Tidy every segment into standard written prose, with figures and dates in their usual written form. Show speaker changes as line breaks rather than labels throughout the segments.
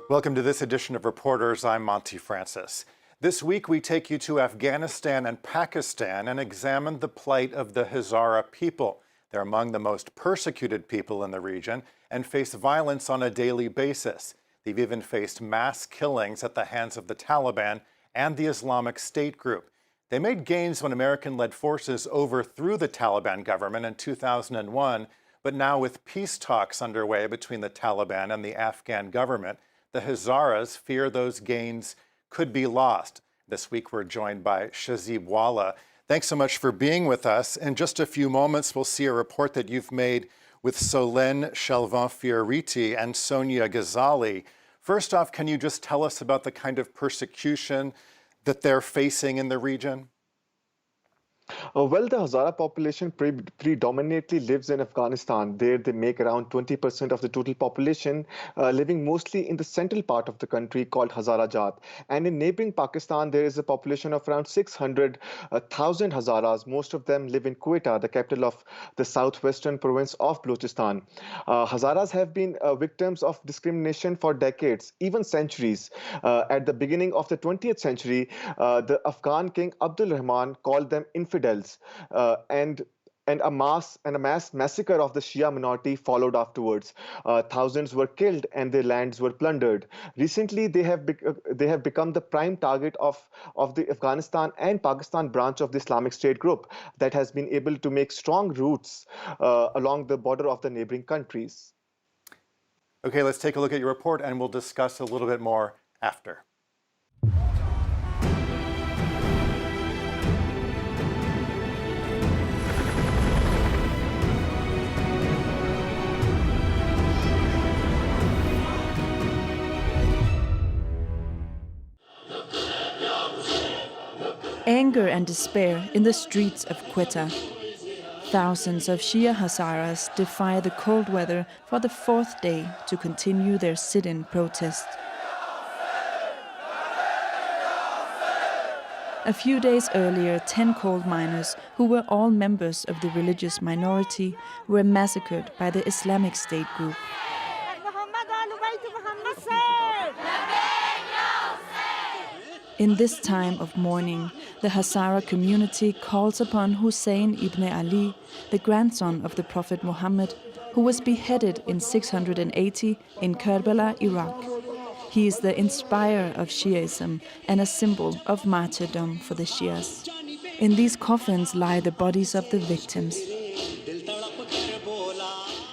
Welcome to this edition of Reporters. I'm Monty Francis. This week we take you to Afghanistan and Pakistan and examine the plight of the Hazara people. They're among the most persecuted people in the region and face violence on a daily basis. They've even faced mass killings at the hands of the Taliban and the Islamic State group. They made gains when American-led forces overthrew the Taliban government in 2001, but now with peace talks underway between the Taliban and the Afghan government, the Hazaras fear those gains could be lost. This week we're joined by Shazib Wala. Thanks so much for being with us. In just a few moments we'll see a report that you've made with Solène Shelvan-Fioriti and Sonia Ghazali. First off, can you just tell us about the kind of persecution that they're facing in the region?
Well, the Hazara population predominantly lives in Afghanistan. There they make around 20% of the total population, living mostly in the central part of the country called Hazara Jat. And in neighboring Pakistan, there is a population of around 600,000 Hazaras. Most of them live in Quetta, the capital of the southwestern province of Balochistan. Hazaras have been victims of discrimination for decades, even centuries. At the beginning of the 20th century, the Afghan king Abdul Rahman called them infidels. And a mass massacre of the Shia minority followed afterwards. Thousands were killed and their lands were plundered. Recently, they have become the prime target of the Afghanistan and Pakistan branch of the Islamic State group that has been able to make strong roots along the border of the neighboring countries.
Okay, let's take a look at your report and we'll discuss a little bit more after.
Anger and despair in the streets of Quetta. Thousands of Shia Hazaras defy the cold weather for the fourth day to continue their sit-in protest. A few days earlier, 10 coal miners, who were all members of the religious minority, were massacred by the Islamic State group. In this time of mourning, the Hazara community calls upon Hussein ibn Ali, the grandson of the Prophet Muhammad, who was beheaded in 680 in Karbala, Iraq. He is the inspirer of Shiism and a symbol of martyrdom for the Shias. In these coffins lie the bodies of the victims.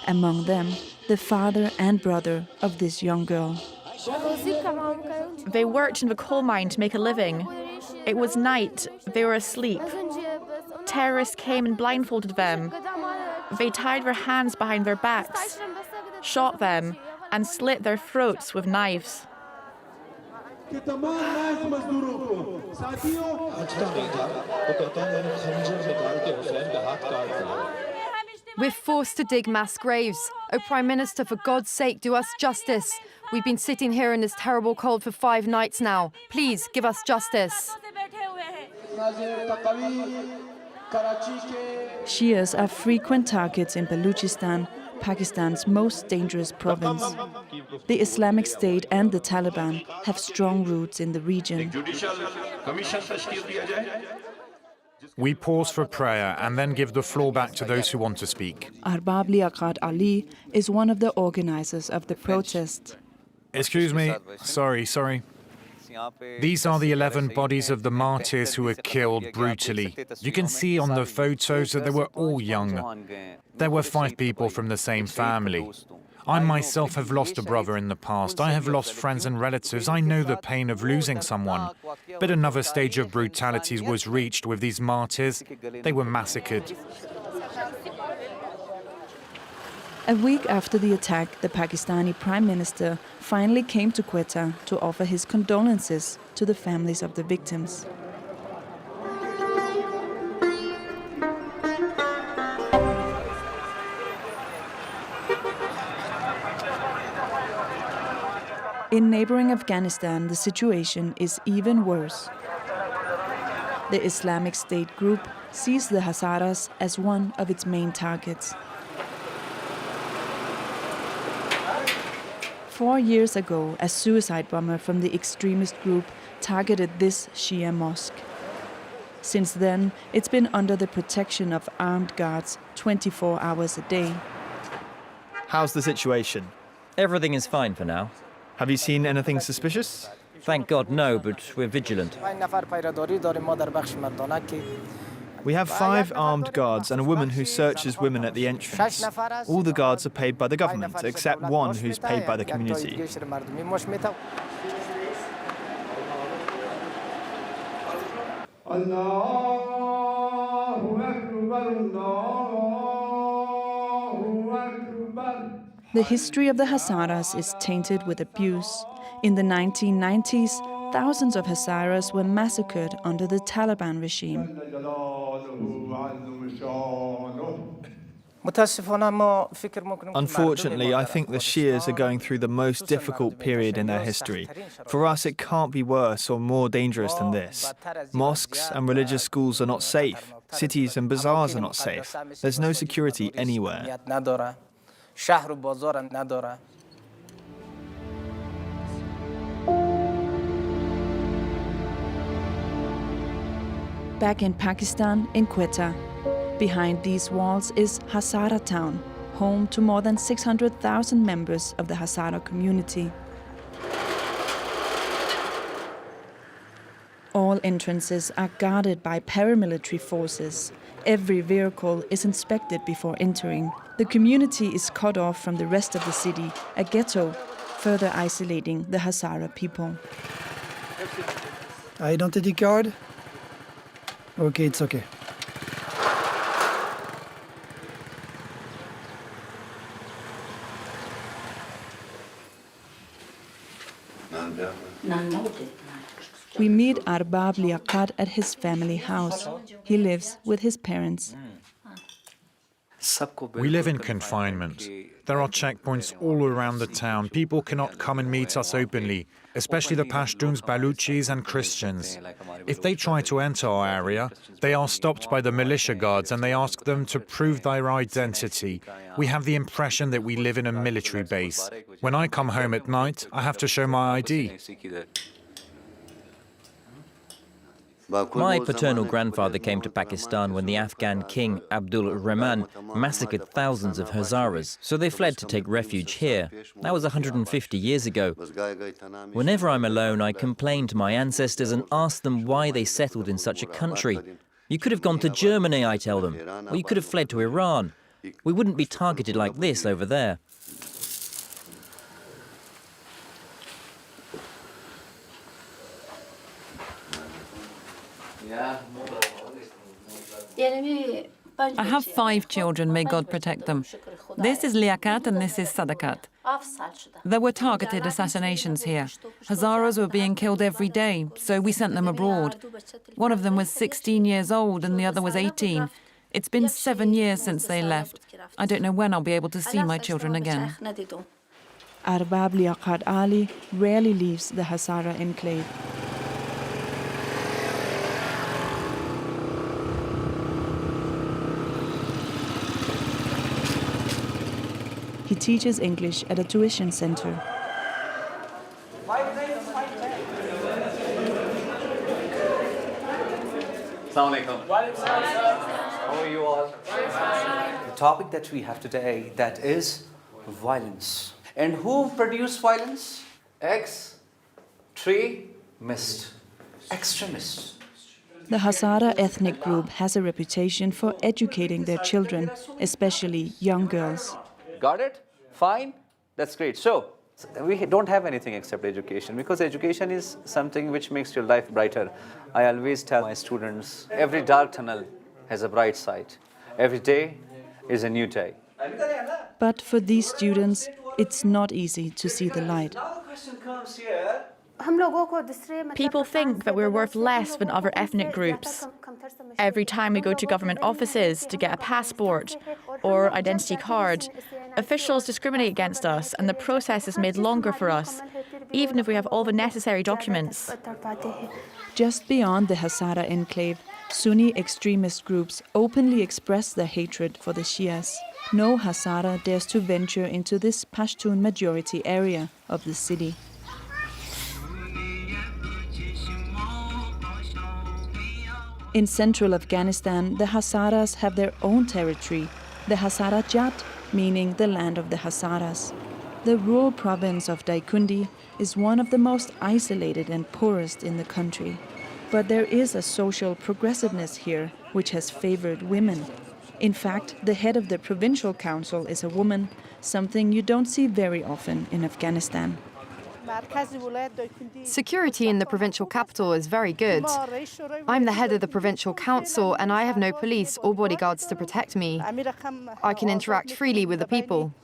Among them, the father and brother of this young girl.
They worked in the coal mine to make a living. It was night. They were asleep. Terrorists came and blindfolded them. They tied their hands behind their backs, shot them, and slit their throats with knives.
We're forced to dig mass graves. Oh, Prime Minister, for God's sake, do us justice. We've been sitting here in this terrible cold for 5 nights now. Please, give us justice.
Shias are frequent targets in Balochistan, Pakistan's most dangerous province. The Islamic State and the Taliban have strong roots in the region.
We pause for prayer and then give the floor back to those who want to speak.
Arbab Liaqat Ali is one of the organizers of the protest.
Excuse me. Sorry. These are the 11 bodies of the martyrs who were killed brutally. You can see on the photos that they were all young. There were 5 people from the same family. I myself have lost a brother in the past. I have lost friends and relatives. I know the pain of losing someone. But another stage of brutality was reached with these martyrs. They were massacred.
A week after the attack, the Pakistani Prime Minister finally came to Quetta to offer his condolences to the families of the victims. In neighboring Afghanistan, the situation is even worse. The Islamic State group sees the Hazaras as one of its main targets. 4 years ago, a suicide bomber from the extremist group targeted this Shia mosque. Since then, it's been under the protection of armed guards 24 hours a day.
How's the situation?
Everything is fine for now.
Have you seen anything suspicious?
Thank God, no, but we're vigilant.
We have 5 armed guards and a woman who searches women at the entrance. All the guards are paid by the government, except one who's paid by the community.
The history of the Hazaras is tainted with abuse. In the 1990s, thousands of Hazaras were massacred under the Taliban regime.
Unfortunately, I think the Shias are going through the most difficult period in their history. For us, it can't be worse or more dangerous than this. Mosques and religious schools are not safe. Cities and bazaars are not safe. There's no security anywhere.
Back in Pakistan, in Quetta. Behind these walls is Hazara town, home to more than 600,000 members of the Hazara community. All entrances are guarded by paramilitary forces. Every vehicle is inspected before entering. The community is cut off from the rest of the city, a ghetto, further isolating the Hazara people.
Identity card? Okay, it's okay.
We meet Arbab Liaqat at his family house. He lives with his parents.
We live in confinement. There are checkpoints all around the town. People cannot come and meet us openly, especially the Pashtuns, Baluchis and Christians. If they try to enter our area, they are stopped by the militia guards and they ask them to prove their identity. We have the impression that we live in a military base. When I come home at night, I have to show my ID.
My paternal grandfather came to Pakistan when the Afghan king Abdul Rahman massacred thousands of Hazaras, so they fled to take refuge here. That was 150 years ago. Whenever I'm alone, I complain to my ancestors and ask them why they settled in such a country. You could have gone to Germany, I tell them, or you could have fled to Iran. We wouldn't be targeted like this over there.
I have 5 children, may God protect them. This is Liaqat and this is Sadakat. There were targeted assassinations here. Hazaras were being killed every day, so we sent them abroad. One of them was 16 years old and the other was 18. It's been 7 years since they left. I don't know when I'll be able to see my children again.
Arbab Liaqat Ali rarely leaves the Hazara enclave. He teaches English at a tuition center.
How are you all? The topic that we have today, that is violence. And who produce violence? Extremists.
The Hazara ethnic group has a reputation for educating their children, especially young girls.
Got it? Fine? That's great. So, we don't have anything except education, because education is something which makes your life brighter. I always tell my students, every dark tunnel has a bright side. Every day is a new day.
But for these students, it's not easy to see the light.
Now the question comes here.
People think that we're worth less than other ethnic groups. Every time we go to government offices to get a passport or identity card, officials discriminate against us and the process is made longer for us, even if we have all the necessary documents.
Just beyond the Hazara enclave, Sunni extremist groups openly express their hatred for the Shias. no Hazara dares to venture into this Pashtun majority area of the city. In central Afghanistan, the Hazaras have their own territory, the Hazara Jat, meaning the land of the Hazaras. The rural province of Daikundi is one of the most isolated and poorest in the country. But there is a social progressiveness here which has favored women. In fact, the head of the provincial council is a woman, something you don't see very often in Afghanistan.
Security in the provincial capital is very good. I'm the head of the provincial council and I have no police or bodyguards to protect me. I can interact freely with the people.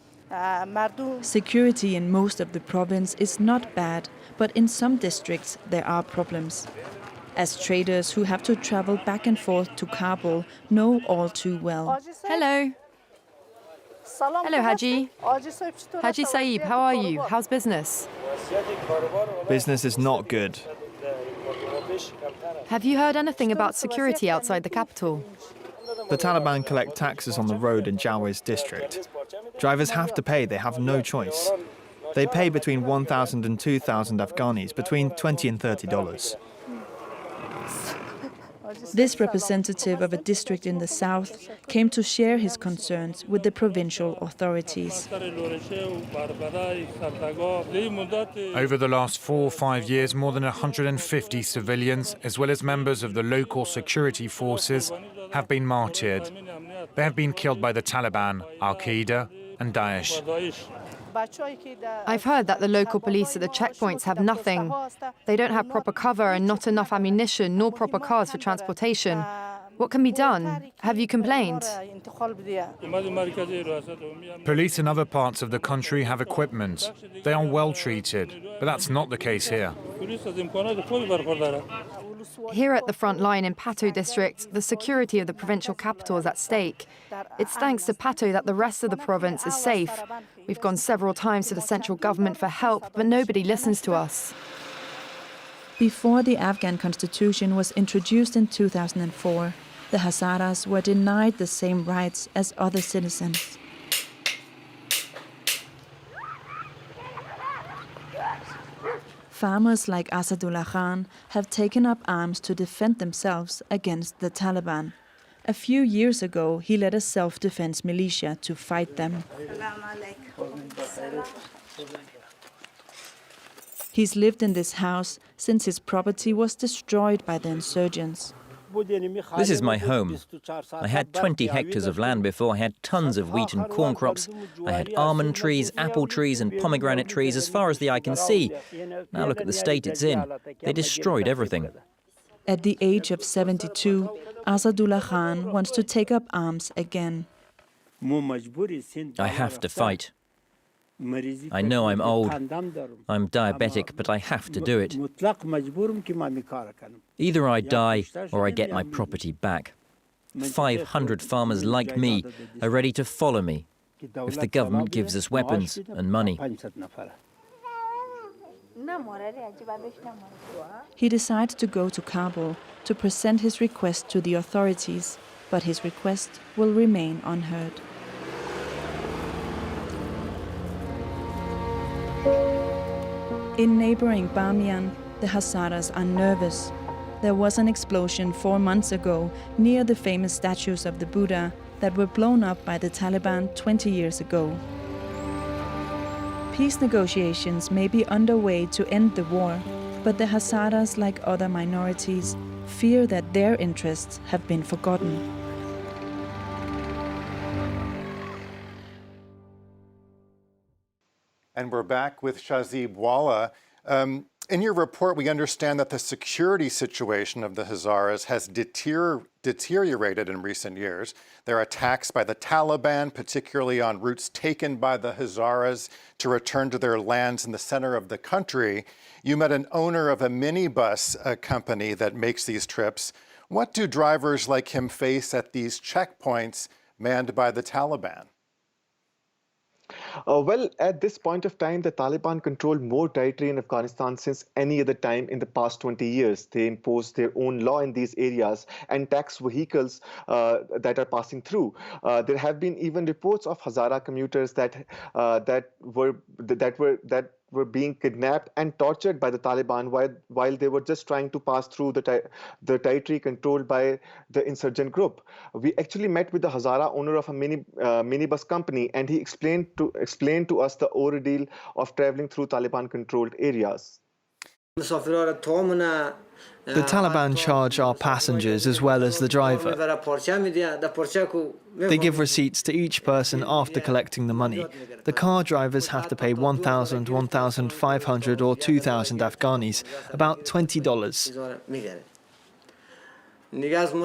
Security in most of the province is not bad, but in some districts there are problems. As traders who have to travel back and forth to Kabul know all too well.
Hello. Hello, Haji. Haji Saeeb, how are you? How's business?
Business is not good.
Have you heard anything about security outside the capital?
The Taliban collect taxes on the road in Jawiz district. Drivers have to pay, they have no choice. They pay between 1,000 and 2,000 Afghanis, between $20 and $30.
This representative of a district in the south came to share his concerns with the provincial authorities.
Over the last 4 or 5 years, more than 150 civilians, as well as members of the local security forces, have been martyred. They have been killed by the Taliban, Al-Qaeda and Daesh.
I've heard that the local police at the checkpoints have nothing. They don't have proper cover and not enough ammunition nor proper cars for transportation. What can be done? Have you complained?
Police in other parts of the country have equipment. They are well treated, but that's not the case here.
Here at the front line in Pato district, the security of the provincial capital is at stake. It's thanks to Pato that the rest of the province is safe. We've gone several times to the central government for help, but nobody listens to us.
Before the Afghan constitution was introduced in 2004, the Hazaras were denied the same rights as other citizens. Farmers like Asadullah Khan have taken up arms to defend themselves against the Taliban. A few years ago, he led a self-defense militia to fight them. He's lived in this house since his property was destroyed by the insurgents.
This is my home. I had 20 hectares of land before. I had tons of wheat and corn crops. I had almond trees, apple trees and pomegranate trees as far as the eye can see. Now look at the state it's in. They destroyed everything.
At the age of 72, Asadullah Khan wants to take up arms again.
I have to fight. I know I'm old. I'm diabetic, but I have to do it. Either I die or I get my property back. 500 farmers like me are ready to follow me if the government gives us weapons and money.
He decides to go to Kabul to present his request to the authorities, but his request will remain unheard. In neighboring Bamiyan, the Hazaras are nervous. There was an explosion 4 months ago near the famous statues of the Buddha that were blown up by the Taliban 20 years ago. Peace negotiations may be underway to end the war, but the Hazaras, like other minorities, fear that their interests have been forgotten.
And we're back with Shazib Walla. In your report, we understand that the security situation of the Hazaras has deteriorated in recent years. There are attacks by the Taliban, particularly on routes taken by the Hazaras to return to their lands in the center of the country. You met an owner of a minibus company that makes these trips. What do drivers like him face at these checkpoints manned by the Taliban?
Well, at this point of time, the Taliban control more territory in Afghanistan since any other time in the past 20 years. They impose their own law in these areas and tax vehicles that are passing through. There have been even reports of Hazara commuters that were being kidnapped and tortured by the Taliban while they were just trying to pass through the territory controlled by the insurgent group. We actually met with the Hazara owner of a minibus company, and he explained to us the ordeal of traveling through Taliban-controlled areas.
The Taliban charge our passengers as well as the driver. They give receipts to each person after collecting the money. The car drivers have to pay 1,000, 1,500 or 2,000 Afghanis, about $20.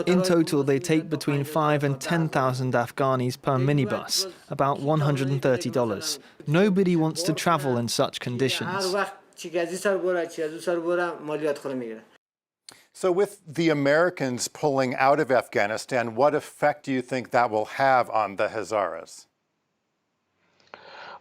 In total, they take between 5,000 and 10,000 Afghanis per minibus, about $130. Nobody wants to travel in such conditions.
So with the Americans pulling out of Afghanistan, what effect do you think that will have on the Hazaras?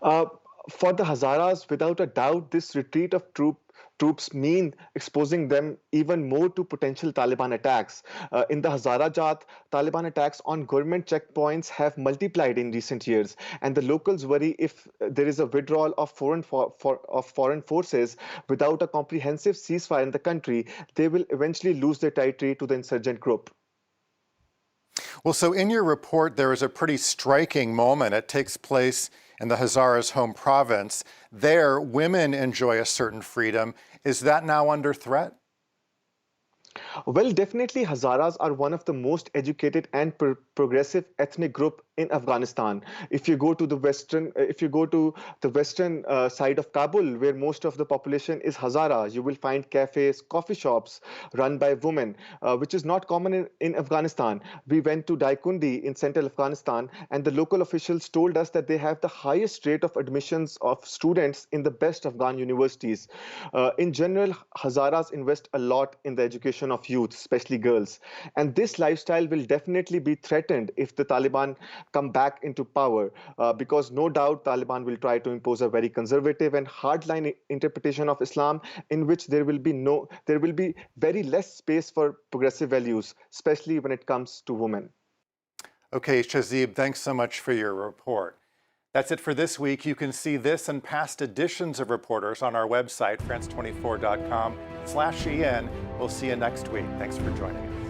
For the Hazaras, without a doubt, this retreat of troops mean exposing them even more to potential Taliban attacks. In the Hazara Jat, Taliban attacks on government checkpoints have multiplied in recent years, and the locals worry if there is a withdrawal of foreign forces without a comprehensive ceasefire in the country, they will eventually lose their territory to the insurgent group.
Well, so in your report, there is a pretty striking moment. It takes place in the Hazaras' home province. There, women enjoy a certain freedom. Is that now under threat?
Well, definitely Hazaras are one of the most educated and progressive ethnic group in Afghanistan. If you go to the western side of Kabul, where most of the population is Hazara, you will find cafes, coffee shops run by women, which is not common in Afghanistan. We went to Daikundi in central Afghanistan, and the local officials told us that they have the highest rate of admissions of students in the best Afghan universities. In general, Hazaras invest a lot in the education of youth, especially girls. And this lifestyle will definitely be threatened if the Taliban come back into power, because no doubt Taliban will try to impose a very conservative and hardline interpretation of Islam, in which there will be very less space for progressive values, especially when it comes to women.
Okay, Shazib, thanks so much for your report. That's it for this week. You can see this and past editions of Reporters on our website, france24.com/en. We'll see you next week. Thanks for joining us.